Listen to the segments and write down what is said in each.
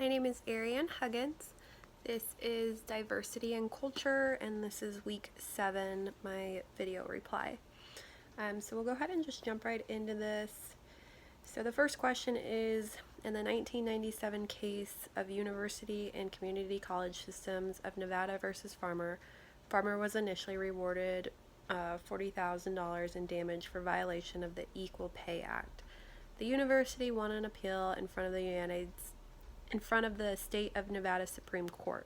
My name is Ariane Huggins. This is Diversity and Culture, and this is week 7, my video reply. So we'll go ahead and just jump right into this. So the first question is, in the 1997 case of University and Community College Systems of Nevada versus Farmer, Farmer was initially rewarded $40,000 in damage for violation of the Equal Pay Act. The university won an appeal in front of the state of Nevada Supreme Court.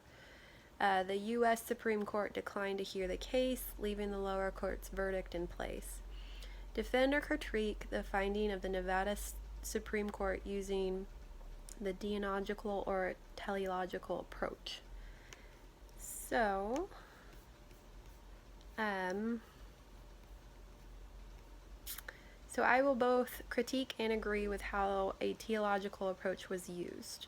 The U.S. Supreme Court declined to hear the case, leaving the lower court's verdict in place. Defend or critique the finding of the Nevada Supreme Court using the deontological or teleological approach. So, I will both critique and agree with how a teleological approach was used.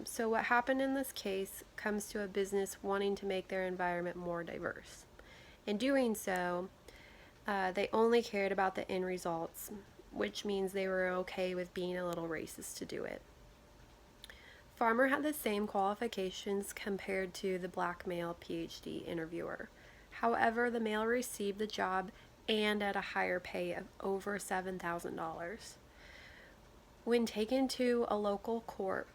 So what happened in this case comes to a business wanting to make their environment more diverse. In doing so, they only cared about the end results, which means they were okay with being a little racist to do it. Farmer had the same qualifications compared to the black male PhD interviewer. However, the male received the job and at a higher pay of over $7,000. When taken to a local court,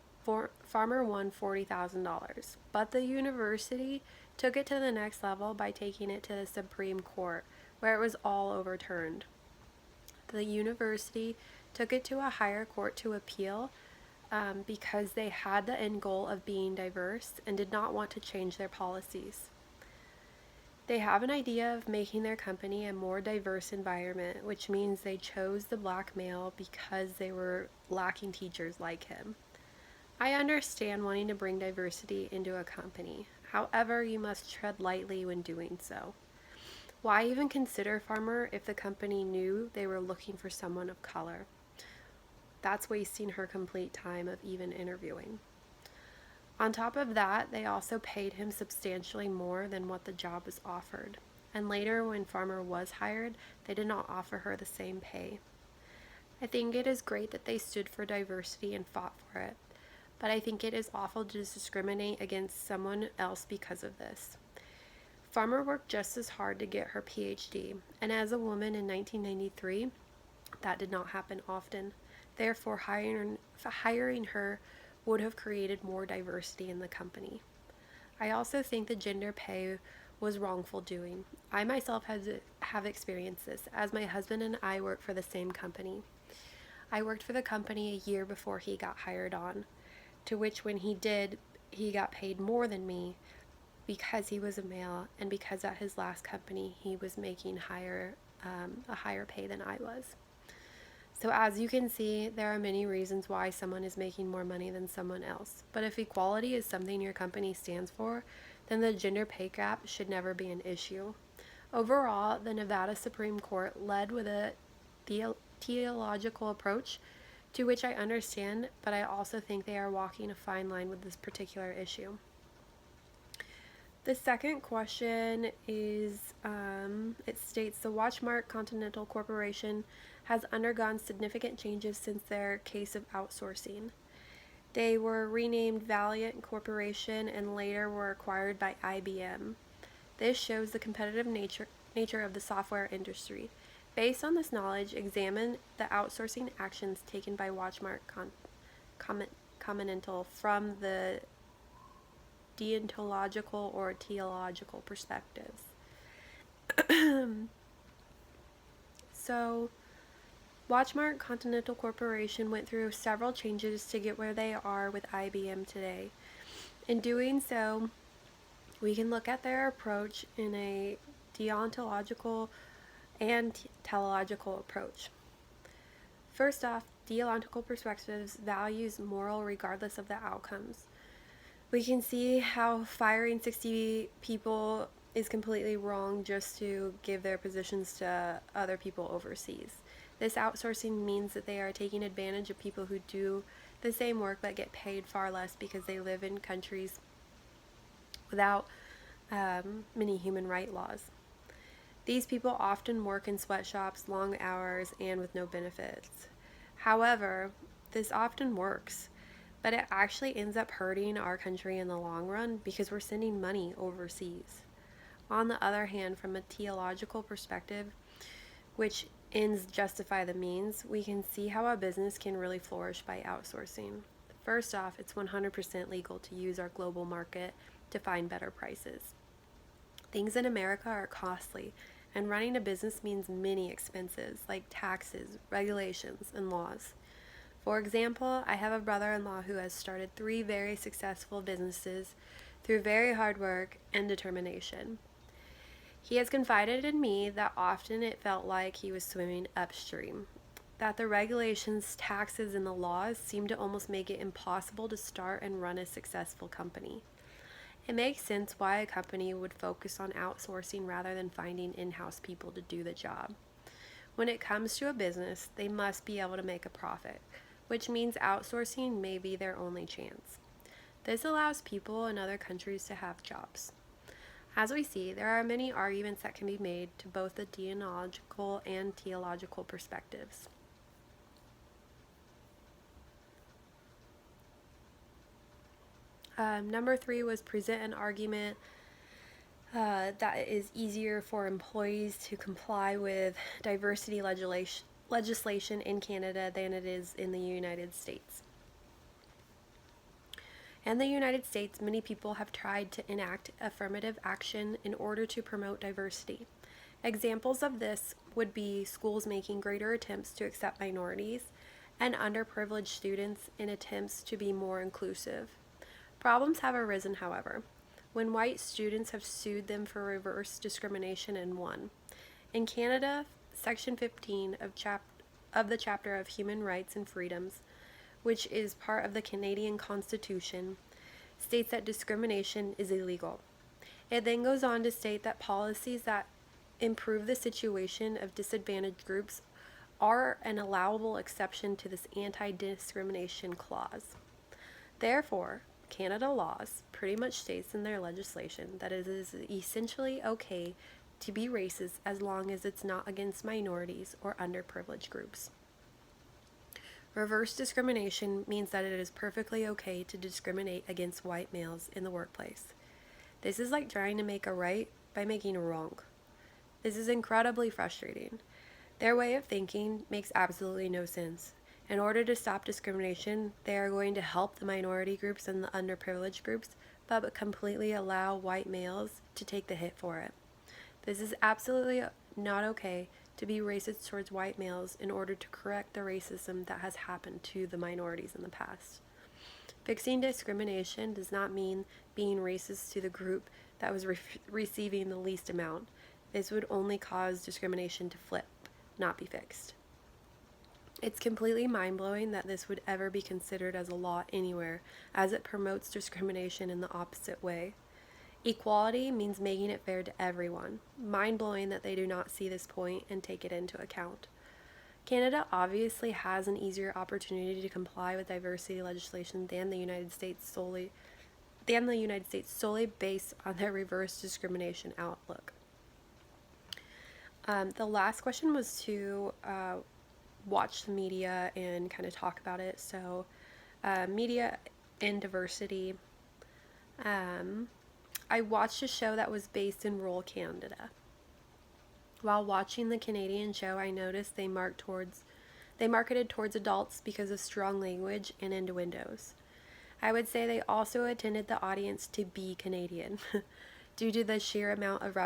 Farmer won $40,000, but the university took it to the next level by taking it to the Supreme Court, where it was all overturned. The university took it to a higher court to appeal because they had the end goal of being diverse and did not want to change their policies. They have an idea of making their company a more diverse environment, which means they chose the black male because they were lacking teachers like him. I understand wanting to bring diversity into a company. However, you must tread lightly when doing so. Why even consider Farmer if the company knew they were looking for someone of color? That's wasting her complete time of even interviewing. On top of that, they also paid him substantially more than what the job was offered. And later, when Farmer was hired, they did not offer her the same pay. I think it is great that they stood for diversity and fought for it, but I think it is awful to discriminate against someone else because of this. Farmer worked just as hard to get her PhD, and as a woman in 1993, that did not happen often. Therefore, hiring her would have created more diversity in the company. I also think the gender pay was wrongful doing. I myself have experienced this, as my husband and I work for the same company. I worked for the company a year before he got hired on, to which when he did, he got paid more than me because he was a male and because at his last company he was making a higher pay than I was. So as you can see, there are many reasons why someone is making more money than someone else. But if equality is something your company stands for, then the gender pay gap should never be an issue. Overall, the Nevada Supreme Court led with a teleological approach, to which I understand, but I also think they are walking a fine line with this particular issue. The second question is, it states the Watchmark Continental Corporation has undergone significant changes since their case of outsourcing. They were renamed Valiant Corporation and later were acquired by IBM. This shows the competitive nature of the software industry. Based on this knowledge, examine the outsourcing actions taken by Watchmark Continental from the deontological or teleological perspectives. So, Watchmark Continental Corporation went through several changes to get where they are with IBM today. In doing so, we can look at their approach in a deontological and teleological approach. First off, deontological perspectives values moral regardless of the outcomes. We can see how firing 60 people is completely wrong just to give their positions to other people overseas. This outsourcing means that they are taking advantage of people who do the same work but get paid far less because they live in countries without many human rights laws. These people often work in sweatshops, long hours, and with no benefits. However, this often works. but it actually ends up hurting our country in the long run because we're sending money overseas. On the other hand, from a theological perspective, which ends justify the means, we can see how a business can really flourish by outsourcing. First off, it's 100% legal to use our global market to find better prices. Things in America are costly, and running a business means many expenses like taxes, regulations, and laws. For example, I have a brother-in-law who has started 3 very successful businesses through very hard work and determination. He has confided in me that often it felt like he was swimming upstream, that the regulations, taxes, and the laws seemed to almost make it impossible to start and run a successful company. It makes sense why a company would focus on outsourcing rather than finding in-house people to do the job. When it comes to a business, they must be able to make a profit, which means outsourcing may be their only chance. This allows people in other countries to have jobs. As we see, there are many arguments that can be made to both the deontological and theological perspectives. Number 3 was present an argument that it is easier for employees to comply with diversity legislation in Canada than it is in the United States. In the United States, many people have tried to enact affirmative action in order to promote diversity. Examples of this would be schools making greater attempts to accept minorities and underprivileged students in attempts to be more inclusive. Problems have arisen, however, when white students have sued them for reverse discrimination and won. In Canada, Section 15 of the Chapter of Human Rights and Freedoms, which is part of the Canadian Constitution, states that discrimination is illegal. It then goes on to state that policies that improve the situation of disadvantaged groups are an allowable exception to this anti-discrimination clause. Therefore, Canada laws pretty much states in their legislation that it is essentially okay to be racist as long as it's not against minorities or underprivileged groups. Reverse discrimination means that it is perfectly okay to discriminate against white males in the workplace. This is like trying to make a right by making a wrong. This is incredibly frustrating. Their way of thinking makes absolutely no sense. In order to stop discrimination, they are going to help the minority groups and the underprivileged groups, but completely allow white males to take the hit for it. This is absolutely not okay to be racist towards white males in order to correct the racism that has happened to the minorities in the past. Fixing discrimination does not mean being racist to the group that was receiving the least amount. This would only cause discrimination to flip, not be fixed. It's completely mind-blowing that this would ever be considered as a law anywhere, as it promotes discrimination in the opposite way. Equality means making it fair to everyone. Mind-blowing that they do not see this point and take it into account. Canada obviously has an easier opportunity to comply with diversity legislation than the United States solely based on their reverse discrimination outlook. The last question was to watch the media and kind of talk about it. So, media and diversity. I watched a show that was based in rural Canada. While watching the Canadian show, I noticed they marketed towards adults because of strong language and innuendos. I would say they also intended the audience to be Canadian, due to the sheer amount of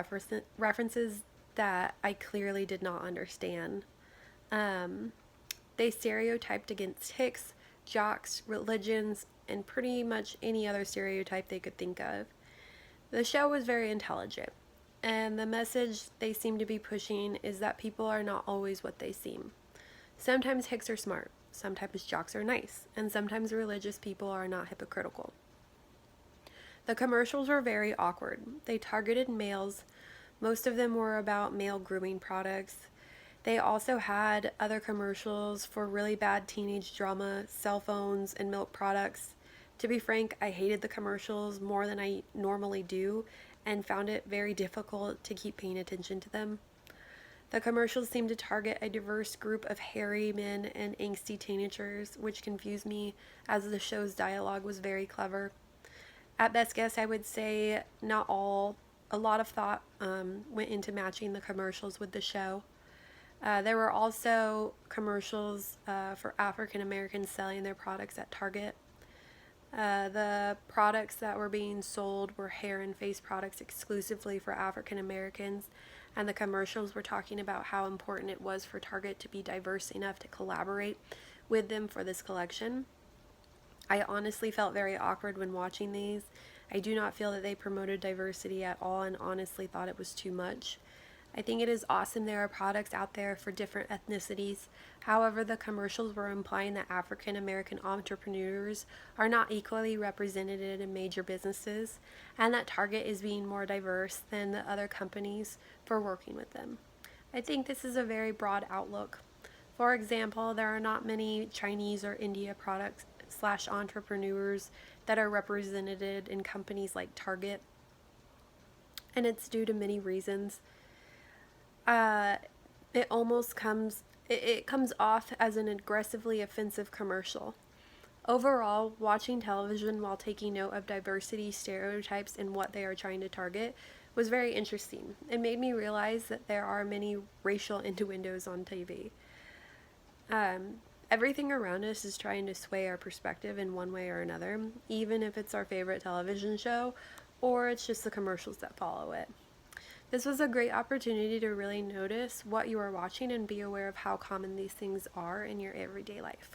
references that I clearly did not understand. They stereotyped against Hicks, jocks, religions, and pretty much any other stereotype they could think of. The show was very intelligent, and the message they seem to be pushing is that people are not always what they seem. Sometimes Hicks are smart, sometimes jocks are nice, and sometimes religious people are not hypocritical. The commercials were very awkward. They targeted males. Most of them were about male grooming products. They also had other commercials for really bad teenage drama, cell phones, and milk products. To be frank, I hated the commercials more than I normally do and found it very difficult to keep paying attention to them. The commercials seem to target a diverse group of hairy men and angsty teenagers, which confused me as the show's dialogue was very clever. At best guess, I would say not all. A lot of thought went into matching the commercials with the show. There were also commercials for African Americans selling their products at Target. The products that were being sold were hair and face products exclusively for African Americans, and the commercials were talking about how important it was for Target to be diverse enough to collaborate with them for this collection. I honestly felt very awkward when watching these. I do not feel that they promoted diversity at all and honestly thought it was too much. I think it is awesome there are products out there for different ethnicities. However, the commercials were implying that African American entrepreneurs are not equally represented in major businesses and that Target is being more diverse than the other companies for working with them. I think this is a very broad outlook. For example, there are not many Chinese or India products slash entrepreneurs that are represented in companies like Target, and it's due to many reasons. uh, it almost comes it comes off as an aggressively offensive commercial. Overall, watching television while taking note of diversity stereotypes and what they are trying to target was very interesting. It made me realize that there are many racial innuendos on TV. Um, Everything around us is trying to sway our perspective in one way or another, even if it's our favorite television show or it's just the commercials that follow it. This was a great opportunity to really notice what you are watching and be aware of how common these things are in your everyday life.